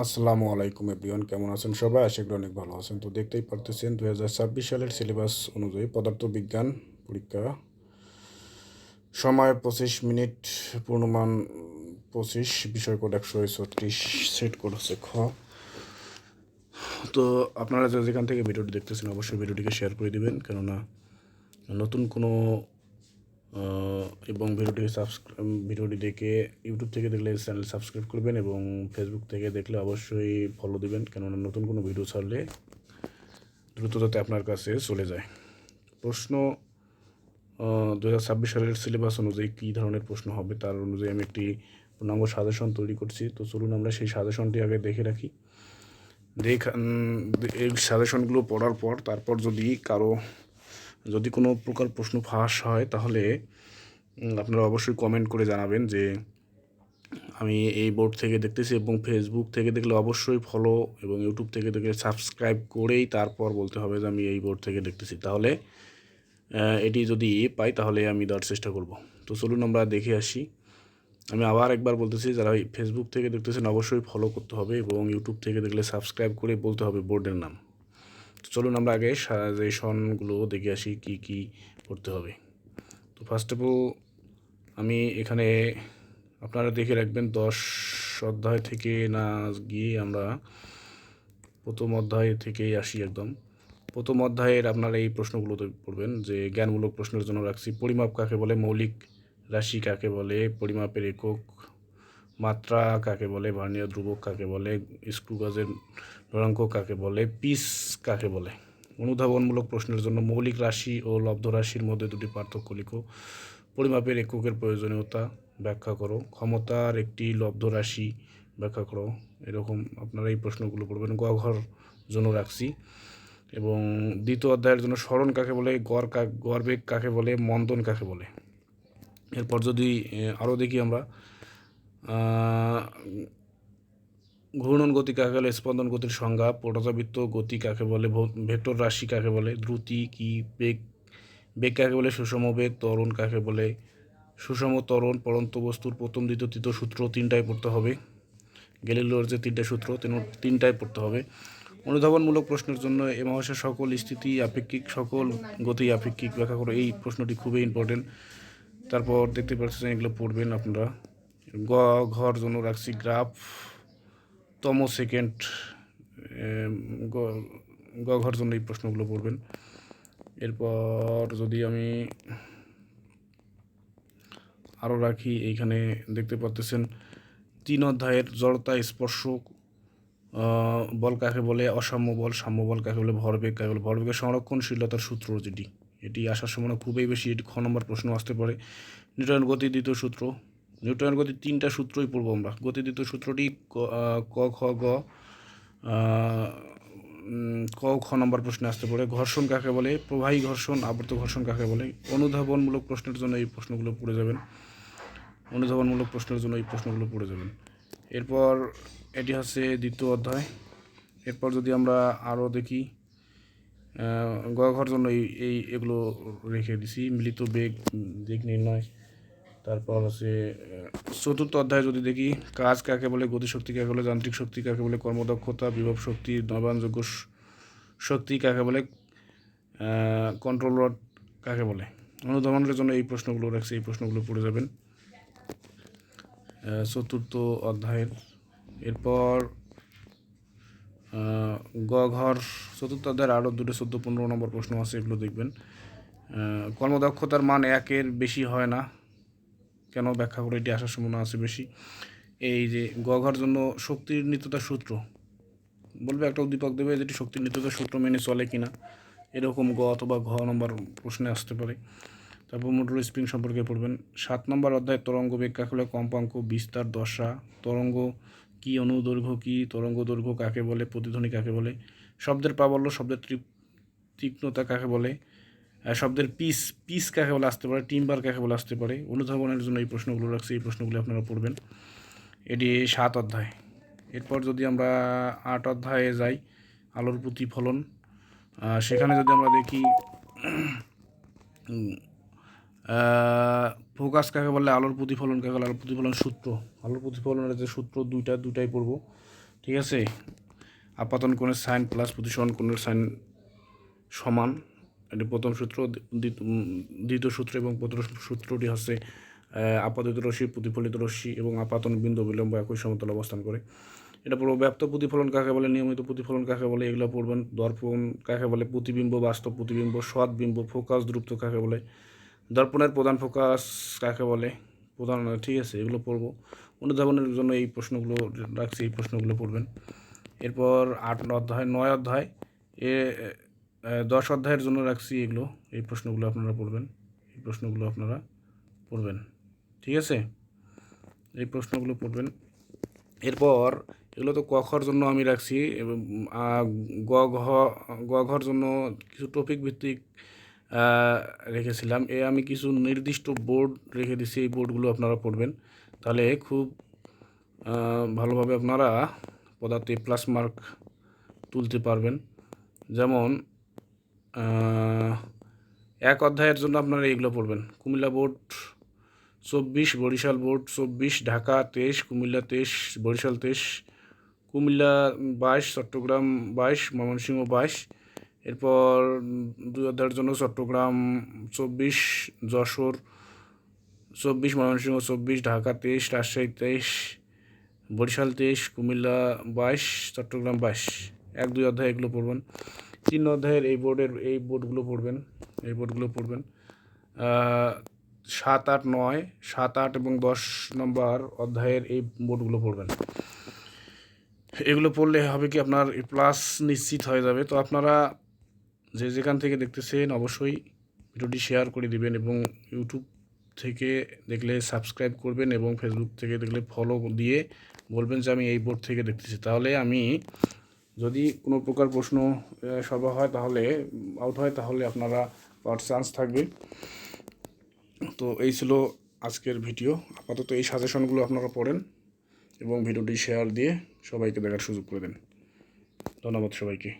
আসসালামু আলাইকুম এভরিওয়ান, কেমন আছেন সবাই? আশা করি অনেক ভালো আছেন। তো দেখতেই পারতেছেন 2026 সালের সিলেবাস অনুযায়ী পদার্থবিজ্ঞান পরীক্ষা, সময় 25 মিনিট, পূর্ণমান 25, বিষয় কোড 136, সেট কোড হচ্ছে খ। তো আপনারা যেখান থেকে ভিডিওটি দেখতেছেন অবশ্যই ভিডিওটিকে শেয়ার করে দিবেন, কেননা নতুন কোনো এবং ভিডিওটি দেখে ইউটিউব থেকে দেখলে চ্যানেল সাবস্ক্রাইব করবেন এবং ফেসবুক থেকে দেখলে অবশ্যই ফলো দিবেন, কেননা নতুন কোনো ভিডিও ছাড়লে দ্রুত যাতে আপনার কাছে চলে যায়। প্রশ্ন 2026 সালের সিলেবাস অনুযায়ী কী ধরনের প্রশ্ন হবে তার অনুযায়ী আমি একটি পূর্ণাঙ্গ সাজেশন তৈরি করছি। তো চলুন আমরা সেই সাজেশনটি আগে দেখে রাখি। এই সাজেশনগুলো পড়ার পর তারপর যদি কোনো প্রকার প্রশ্ন ফাঁস হয় তাহলে আপনারা অবশ্যই কমেন্ট করে জানাবেন যে আমি এই বোর্ড থেকে দেখতেছি, এবং ফেসবুক থেকে দেখলে অবশ্যই ফলো এবং ইউটিউব থেকে দেখলে সাবস্ক্রাইব করেই তারপর বলতে হবে যে আমি এই বোর্ড থেকে দেখতেছি। তাহলে এটি যদি পাই তাহলে আমি দেওয়ার চেষ্টা করব। তো চলুন আমরা দেখে আসি। আমি আবার একবার বলতেছি, যারা ফেসবুক থেকে দেখতেছেন অবশ্যই ফলো করতে হবে এবং ইউটিউব থেকে দেখলে সাবস্ক্রাইব করে বলতে হবে বোর্ডের নাম। তো চলুন আমরা আগে সাজেশনগুলো দেখে আসি কি কি করতে হবে। তো ফার্স্ট অফ অল আমি এখানে আপনারা দেখে রাখবেন 10 অধ্যায় থেকে না গিয়ে আমরা প্রথম অধ্যায় থেকেই আসি একদম। প্রথম অধ্যায়ের আপনারা এই প্রশ্নগুলোতে পড়বেন যে জ্ঞানমূলক প্রশ্নের জন্য রাখছি পরিমাপ কাকে বলে, মৌলিক রাশি কাকে বলে, পরিমাপের একক, মাত্রা কাকে বলে, ভার্নিয়ার ধ্রুবক কাকে বলে, স্ক্রু গেজের লড়াঙ্ক কাকে বলে, পিস কাকে বলে। অনুধাবনমূলক প্রশ্নের জন্য মৌলিক রাশি ও লব্ধ রাশির মধ্যে দুটি পার্থক্য লিখো, পরিমাপের এককের প্রয়োজনীয়তা ব্যাখ্যা করো, ক্ষমতার একটি লব্ধ রাশি ব্যাখ্যা করো। এরকম আপনারা এই প্রশ্নগুলো পড়বেন। ঘর জন্য রাখছি। এবং দ্বিতীয় অধ্যায়ের জন্য স্মরণ কাকে বলে, গড়বেগ কাকে বলে, মন্দন কাকে বলে। এরপর যদি আরও দেখি আমরা ঘূর্ণন গতি কাকে বলে, স্পন্দন গতির সংজ্ঞা, পর্যাবৃত্ত গতি কাকে বলে, ভেক্টর রাশি কাকে বলে, দ্রুতি কি, বেগ কাকে বলে, সুষম বেগ, ত্বরণ কাকে বলে, সুষম ত্বরণ, পড়ন্ত বস্তুর প্রথম দ্বিতীয় তৃতীয় সূত্র তিনটাই পড়তে হবে। গ্যালিলিওর যে তিনটা সূত্র তিনটাই পড়তে হবে। অনুধাবনমূলক প্রশ্নের জন্য এ মহাবিশ্বের সকল স্থিতি আপেক্ষিক, সকল গতি আপেক্ষিক ব্যাখ্যা করো। এই প্রশ্নটি খুবই ইম্পর্টেন্ট। তারপর দেখতে পাচ্ছেন এগুলো পড়বেন আপনারা। ঘর জন্য রাখছি গ্রাফ তম সেকেন্ড, ঘর জন্য এই প্রশ্নগুলো পড়বেন। এরপর যদি আমি আরও রাখি, এইখানে দেখতে পাচ্ছেন 3 অধ্যায়ের জড়তা স্পর্শ বল কাকে বলে, অসাম্য বল, সাম্য বল কাকে বলে, ভরবেগ কাকে বলে, ভরবেগের সংরক্ষণশীলতার সূত্র যেটি, এটি আসার সম্ভাবনা খুবই বেশি। এটি খ নম্বর প্রশ্ন আসতে পারে। নিউটনের গতি দ্বিতীয় সূত্র, নিউটনের গতির 3টা সূত্রই পড়বো আমরা। গতি দ্বিতীয় সূত্রটি ক খ গ খ নম্বর প্রশ্নে আসতে পারে। ঘর্ষণ কাকে বলে, প্রবাহী ঘর্ষণ, আবর্ত ঘর্ষণ কাকে বলে। অনুধাবনমূলক প্রশ্নের জন্য এই প্রশ্নগুলো পড়ে যাবেন। অনুধাবনমূলক প্রশ্নের জন্য এই প্রশ্নগুলো পড়ে যাবেন। এরপর এটি হচ্ছে দ্বিতীয় অধ্যায়। এরপর যদি আমরা আরও দেখি, ঘর জন্য এগুলো রেখে দিছি। মিলিত দিক নির্ণয়। তারপর হচ্ছে চতুর্থ অধ্যায় যদি দেখি, কাজ কাকে বলে, গতিশক্তি কাকে বলে, যান্ত্রিক শক্তি কাকে বলে, কর্মদক্ষতা, বিভব শক্তি, নবায়নযোগ্য শক্তি কাকে বলে, কন্ট্রোল রড কাকে বলে। অনুধাবনের জন্য এই প্রশ্নগুলো রাখছি, এই প্রশ্নগুলো পড়ে যাবেন চতুর্থ অধ্যায়ের। এরপর ঘর চতুর্থ অধ্যায়ের আরও 2, 14, 15 নম্বর প্রশ্ন আছে, এগুলো দেখবেন। কর্মদক্ষতার মান 1-এর বেশি হয় না কেন ব্যাখ্যা করে, এটি আসার সম্ভাবনা আছে বেশি। এই যে ঘর জন্য শক্তির নিত্যতার সূত্র বলবে, একটা উদ্দীপক দেবে যেটি শক্তির নিত্যতার সূত্র মেনে চলে কিনা, এরকম অথবা ঘ নম্বর প্রশ্নে আসতে পারে। তারপর মোটর স্প্রিং সম্পর্কে পড়বেন। 7 নম্বর অধ্যায় তরঙ্গ বেগ কাকে বলে, কম্পাঙ্ক, বিস্তার, দশা, তরঙ্গ কি, অনুদৈর্ঘ্য কি, তরঙ্গ দৈর্ঘ্য কাকে বলে, প্রতিধ্বনি কাকে বলে, শব্দের প্রাবল্য, শব্দের তীক্ষ্ণতা কাকে বলে, শব্দের পিস কাকে বলে আসতে পারে, টিম্বার কাকে বলে আসতে পারে। অনুধাবনের জন্য এই প্রশ্নগুলো রাখছি, এই প্রশ্নগুলো আপনারা পড়বেন। এটি 7 অধ্যায়। এরপর যদি আমরা 8 অধ্যায়ে যাই, আলোর প্রতিফলন, সেখানে যদি আমরা দেখি ফোকাস কাকে বলে, আলোর প্রতিফলন কাকে বলে, আলোর প্রতিফলন সূত্র, আলোর প্রতিফলনের যে সূত্র দুইটাই পড়ব। ঠিক আছে। আপাতন কোণের সাইন প্লাস প্রতিসরণ কোণের সাইন সমান, এটি প্রথম সূত্র। দ্বিতীয় সূত্র এবং প্রথম সূত্রটি হচ্ছে আপাতিত রশ্মি, প্রতিফলিত রশ্মি এবং আপাতন বিন্দু বিলম্ব একই সমতলে অবস্থান করে। এটা পড়বো। ব্যাপ্ত প্রতিফলন কাকে বলে, নিয়মিত প্রতিফলন কাকে বলে, এগুলো পড়বেন। দর্পণ কাকে বলে, প্রতিবিম্ব, বাস্তব প্রতিবিম্ব, সৎ বিম্ব, ফোকাস দ্রুপ্ত কাকে বলে, দর্পণের প্রধান ফোকাস কাকে বলে, প্রধান, ঠিক আছে, এগুলো পড়বো। অনুধাবনের জন্য এই প্রশ্নগুলো রাখছি, এই প্রশ্নগুলো পড়বেন। এরপর 9 অধ্যায় 10 অধ্যায়ের জন্য রাখছি এগুলো, এই প্রশ্নগুলো আপনারা পড়বেন, এই প্রশ্নগুলো আপনারা পড়বেন, ঠিক আছে, এই প্রশ্নগুলো পড়বেন। এরপর এগুলো তো ক খর জন্য আমি রাখছি, এবং গ ঘর জন্য কিছু টপিক ভিত্তিক রেখেছিলাম। আমি কিছু নির্দিষ্ট বোর্ড রেখে দিছি, এই বোর্ডগুলো আপনারা পড়বেন, তাহলে খুব ভালোভাবে আপনারা পদার্থে প্লাস মার্ক তুলতে পারবেন। যেমন 1 অধ্যায়ের জন্য আপনারা এইগুলো পড়বেন। Comilla board 24, Barishal board 24, Dhaka 23, Comilla 23, Barishal 23, Comilla 22, Chittagong 22, Mymensingh 22। এরপর 2 অধ্যায়ের জন্য চট্টগ্রাম 24, যশোর 24, ময়মনসিংহ 24, ঢাকা 23, রাজশাহী 23, বরিশাল 23, কুমিল্লা 22, চট্টগ্রাম 22। 1-2 অধ্যায় এগুলো পড়বেন। 3 অধ্যায়ের এই বোর্ডগুলো পড়বেন, এই বোর্ডগুলো পড়বেন। 7, 8, 9, 7, 8 এবং 10 নম্বর অধ্যায়ের এই বোর্ডগুলো পড়বেন। এগুলো পড়লে হবে কি, আপনার প্লাস নিশ্চিত হয়ে যাবে। তো আপনারা যেখান থেকে দেখতেছেন অবশ্যই ভিডিওটি শেয়ার করে দিবেন, এবং ইউটিউব থেকে দেখলে সাবস্ক্রাইব করবেন, এবং ফেসবুক থেকে দেখলে ফলো দিয়ে বলবেন যে আমি এই বোর্ড থেকে দেখতেছি। তাহলে আমি যদি কোনো প্রকার প্রশ্ন সলভ হয়, তাহলে আউট হয়, তাহলে আপনারা পাওয়ার চান্স থাকবে। তো এই ছিল আজকের ভিডিও। আপাতত এই সাজেশনগুলো আপনারা পড়েন এবং ভিডিওটি শেয়ার দিয়ে সবাইকে দেখার সুযোগ করে দেন। ধন্যবাদ সবাইকে।